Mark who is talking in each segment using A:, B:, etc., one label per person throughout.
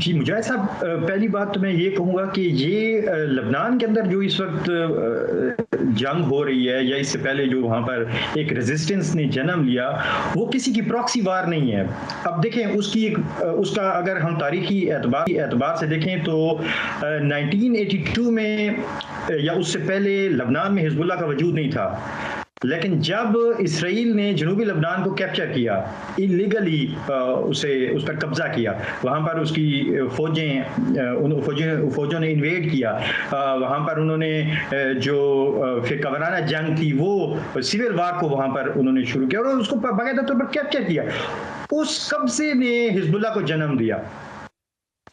A: जी, मुजाहिद साहब, पहली बात तो मैं ये कहूँगा कि ये लबनान के अंदर जो इस वक़्त जंग हो रही है, या इससे पहले जो वहाँ पर एक रेजिस्टेंस ने जन्म लिया, वो किसी की प्रॉक्सी वार नहीं है। अब देखें उसका अगर हम तारीखी एतबार से देखें तो 1982 में या उससे पहले लबनान में हिजबुल्लाह का वजूद नहीं था। लेकिन जब इसराइल ने जनूबी लबनान को कैप्चर किया, इलीगली उस पर कब्जा किया, वहाँ पर उसकी फौजों ने इन्वेड किया, वहाँ पर उन्होंने जो फिर कवराना जंग थी वो सिविल वार को वहाँ पर उन्होंने शुरू किया और उसको बाकायदा तौर पर कैप्चर किया। उस कब्जे ने हिजबुल्लाह को जन्म दिया।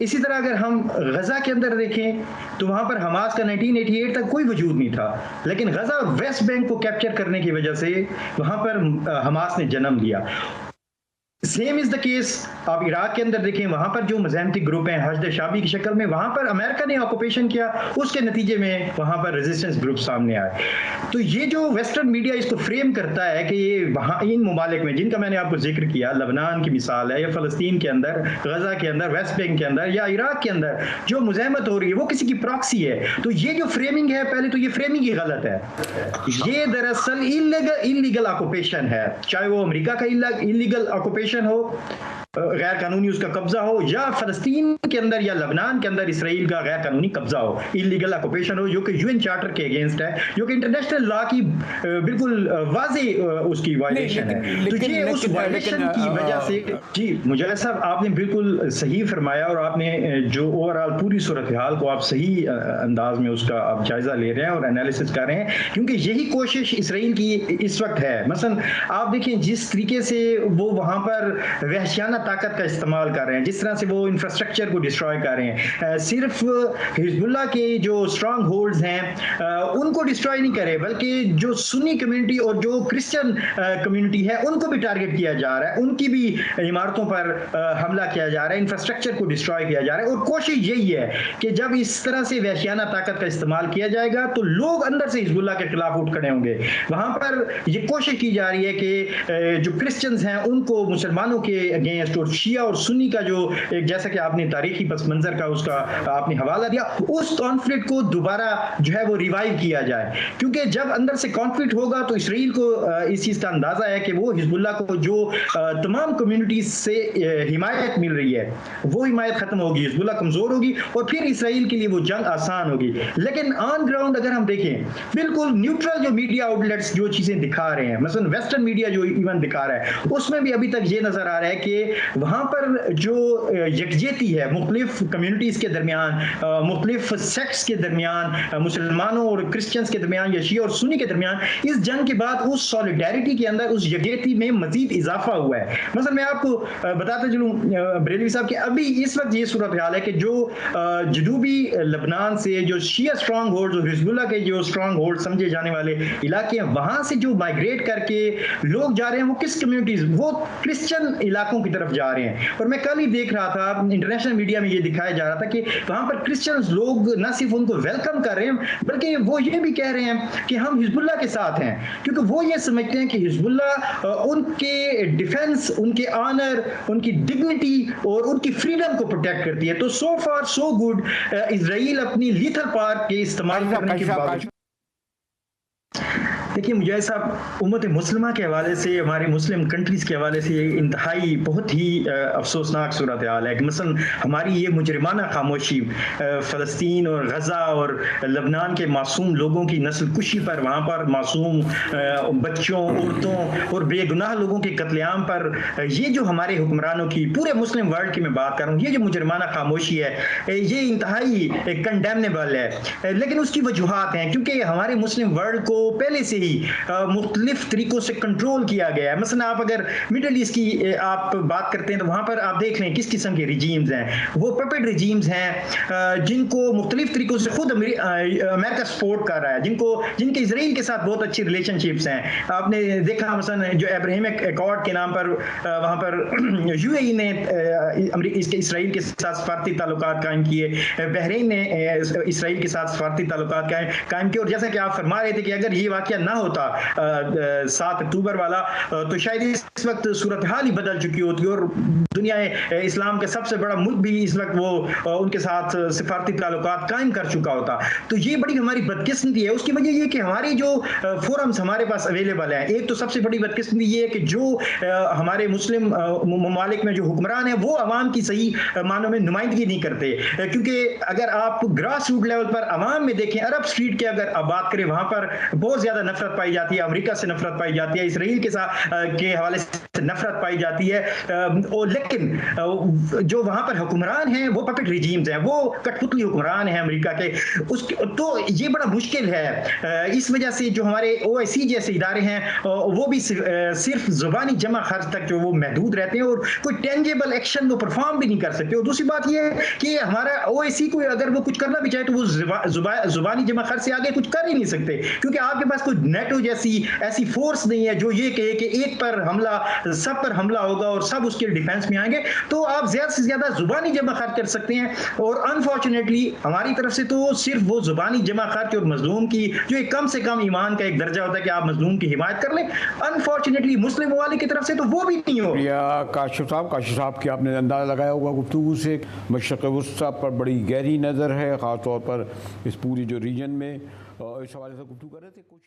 A: इसी तरह अगर हम गजा के अंदर देखें तो वहां पर हमास का 1988 तक कोई वजूद नहीं था, लेकिन गजा और वेस्ट बैंक को कैप्चर करने की वजह से वहां पर हमास ने जन्म लिया। सेम इज द केस आप इराक के अंदर देखें, वहां पर जो मज़ाहमती ग्रुप हैं हशद शाबी की शक्ल में, वहां पर अमेरिका ने ऑक्यूपेशन किया, उसके नतीजे में वहां पर रेजिस्टेंस ग्रुप सामने आए। तो ये जो वेस्टर्न मीडिया इसको फ्रेम करता है कि ये वहां इन ममालिक में जिनका मैंने आपको जिक्र किया, लबनान की मिसाल है, या फ़लस्तीन के अंदर, गजा के अंदर, वेस्ट बैंक के अंदर, या इराक के अंदर जो मुज़ाहमत हो रही है वो किसी की प्रॉक्सी है, तो ये जो फ्रेमिंग है, पहले तो ये फ्रेमिंग ही गलत है। ये दरअसल इलीगल ऑक्यूपेशन है, चाहे वो अमेरिका का इलीगल ऑक्यूपेशन हो, गैर कानूनी उसका कब्जा हो, या फलस्तीन के अंदर या लबनान के अंदर इसराइल का गैर कानूनी कब्जा हो, इलीगल ऑक्यूपेशन हो, जो कि यूएन चार्टर के अगेंस्ट है, जो कि इंटरनेशनल लॉ की बिल्कुल वाज़े उसकी वायलेशन है। तो ये उस वायलेशन की वजह से, जी मुजाहिद साहब आपने बिल्कुल सही फरमाया, और आपने जो ओवरऑल पूरी सूरत हाल को आप सही अंदाज में उसका आप जायजा ले रहे हैं और एनालिसिस कर रहे हैं, क्योंकि यही कोशिश इसराइल की इस वक्त है। मसलन आप देखें जिस तरीके से वो वहां पर वहशियाना ताकत का इस्तेमाल कर रहे हैं, जिस तरह से वो इंफ्रास्ट्रक्चर को डिस्ट्रॉय कर रहे हैं, सिर्फ हिजबुल्लाह के जो स्ट्रांग होल्ड्स हैं उनको डिस्ट्रॉय नहीं करे, बल्कि जो सुन्नी कम्युनिटी और जो क्रिश्चियन कम्युनिटी है उनको भी टारगेट किया जा रहा है, उनकी भी इमारतों पर हमला किया जा रहा है, इंफ्रास्ट्रक्चर को डिस्ट्रॉय किया जा रहा है। और कोशिश यही है कि जब इस तरह से वहशियाना ताकत का इस्तेमाल किया जाएगा तो लोग अंदर से हिजबुल्लाह के खिलाफ उठ खड़े होंगे। वहां पर यह कोशिश की जा रही है कि जो क्रिश्चियंस हैं उनको मुसलमानों के अगेंस्ट, और शिया और सुन्नी का जो जैसा कि आपने तारीखी पस मंजर का उसका आपने हवाला दिया, उस कॉन्फ्लिक्ट को दोबारा जो है वो रिवाइव किया जाए, क्योंकि जब अंदर से कॉन्फ्लिक्ट होगा तो इसराइल को इस चीज का अंदाजा है कि वो हिजबुल्लाह को जो तमाम कम्युनिटीज से हिमायत मिल रही है वो हिमायत खत्म होगी, हिजबुल्लाह कमजोर होगी और फिर इसराइल के लिए वो जंग आसान होगी। लेकिन ऑन ग्राउंड अगर हम देखें, बिल्कुल न्यूट्रल जो मीडिया आउटलेट्स जो चीजें दिखा रहे हैं, मसलन वेस्टर्न मीडिया जो इवन दिखा रहा है, उसमें भी अभी तक ये नजर आ रहा है कि वहां पर जो यकजहती है मुख्तलिफ कम्युनिटीज के दरमियान, मुख्तलिफ सेक्ट्स के दरमियान, मुसलमानों और क्रिश्चियंस के दरमियान, या शिया और सुन्नी के दरमियान, इस जंग के बाद उस सॉलिडेरिटी के अंदर, उस यकजहती में मजीद इजाफा हुआ है। मतलब मैं आपको बताता चलूं बरेलवी साहब कि अभी इस वक्त ये सूरत हाल है कि जो जनूबी लबनान से जो शिया स्ट्रांग होल्ड और हिजबुल्लाह के जो स्ट्रांग होल्ड समझे जाने वाले इलाके हैं, वहां से जो माइग्रेट करके लोग जा रहे हैं, वो किस कम्युनिटीज, वो क्रिश्चियन इलाकों की तरफ जा रहे हैं। और मैं कल ही देख रहा था, इंटरनेशनल मीडिया में ये दिखाया जा रहा था कि वहां पर क्रिश्चियंस लोग न सिर्फ उनको वेलकम कर रहे हैं, बल्कि वो ये भी कह रहे हैं कि हम हिजबुल्लाह के साथ हैं, क्योंकि वो ये समझते हैं कि हिजबुल्लाह उनके डिफेंस, उनके ऑनर, उनकी डिग्निटी और उनकी फ्रीडम को प्रोटेक्ट करती है। तो सो फार सो गुड, इजराइल अपनी लीथल पावर के इस्तेमाल करने के बावजूद, देखिए मुजाहिद साहब, उम्मत मुस्लिमा के हवाले से, हमारे मुस्लिम कंट्रीज़ के हवाले से इंतहाई बहुत ही अफसोसनाक सूरत हाल है। मसलन हमारी ये मुजरिमाना खामोशी फ़लस्तीन और गज़ा और लबनान के मासूम लोगों की नस्ल कुशी पर, वहाँ पर मासूम बच्चों, औरतों और बेगुनाह लोगों के कत्लेआम पर, ये जो हमारे हुक्मरानों की, पूरे मुस्लिम वर्ल्ड की मैं बात कर रहा हूँ, ये जो मुजरिमाना खामोशी है, ये इंतहाई कंडेमनेबल है। लेकिन उसकी वजूहात हैं, क्योंकि हमारे मुस्लिम वर्ल्ड को पहले से ही मुख्तलिफ तरीकों से कंट्रोल किया गया है। मसलन आप अगर मिडल ईस्ट की आप बात करते हैं तो वहां पर आप देख लें किस किस्म के रिजीम्स हैं, वो पपेट रिजीम्स हैं जिनको मुख्तलिफ तरीकों से खुद अमेरिका सपोर्ट कर रहा है, जिनके इसराइल के साथ बहुत अच्छी रिलेशनशिप्स हैं। आपने देखा मसलन जो अब्राहमिक अकॉर्ड के नाम पर वहां पर यूएई ने इसराइल के साथ सफारती ताल्लुकात कायम किए, बहरीन ने इसराइल के साथ सफारती ताल्लुकात कायम किए, और जैसा कि आप फरमा रहे थे कि अगर ये वाकया ना होता 7 अक्टूबर वाला, तो शायद इस वक्त सूरत हाल ही बदल चुकी होती और दुनिया इस्लाम का सबसे बड़ा मुल्क भी इस वक्त वो उनके साथ सिफारती ताल्लुकात कायम कर चुका होता। तो ये बड़ी हमारी बदकिस्मती है। उसकी वजह ये कि हमारी जो फोरम्स हमारे पास अवेलेबल हैं, एक तो सबसे बड़ी बदकिस्मती ये है कि जो हमारे मुस्लिम ममालिक में जो हुक्मरान हैं वो अवाम की सही मानों में नुमाइंदगी नहीं करते। क्योंकि अगर आप ग्रास रूट लेवल पर अवाम में देखें, अरब स्ट्रीट के अगर आप बात करें, वहां पर बहुत ज्यादा नफरत पाई जाती है, अमेरिका से नफरत पाई जाती है, इसराइल के साथ के हवाले से नफरत पाई जाती है। और लेकिन जो वहां पर हुक्मरान हैं वो पपेट रिजीम्स हैं, वो कठपुतली हुक्मरान हैं अमेरिका के। उसके तो ये बड़ा मुश्किल है। इस वजह से जो हमारे OIC जैसे इदारे हैं वो भी सिर्फ जुबानी जमा खर्च तक जो वो महदूद रहते हैं और कोई टेंजेबल एक्शन वो परफॉर्म भी नहीं कर सकते। और दूसरी बात ये है कि हमारा OIC को अगर वो कुछ करना भी चाहे तो वो जुबानी जमा खर्च से आगे कुछ कर ही नहीं सकते, क्योंकि आपके पास कोई नेटो जैसी ऐसी फोर्स नहीं है जो ये कहे कि एक पर हमला सब पर हमला होगा और सब उसके डिफेंस में आएंगे। तो आप ज्यादा से ज्यादा जुबानी जमा खर्च कर सकते हैं। और अनफॉर्चुनेटली हमारी तरफ से तो सिर्फ वो जुबानी जमा खर्च और मजलूम की जो एक कम से कम ईमान का एक दर्जा होता है कि आप मजलूम की हिमायत कर लें, अनफॉर्चुनेटली मुस्लिम वाले की तरफ से तो वो भी नहीं हो।
B: काशिफ साहब की आपने अंदाजा लगाया होगा गुफ्तगू से, मशरक़ वस्ता पर बड़ी गहरी नज़र है, ख़ास तौर पर इस पूरी जो रीजन में इस हवाले से गुफ्तगू कर रहे थे।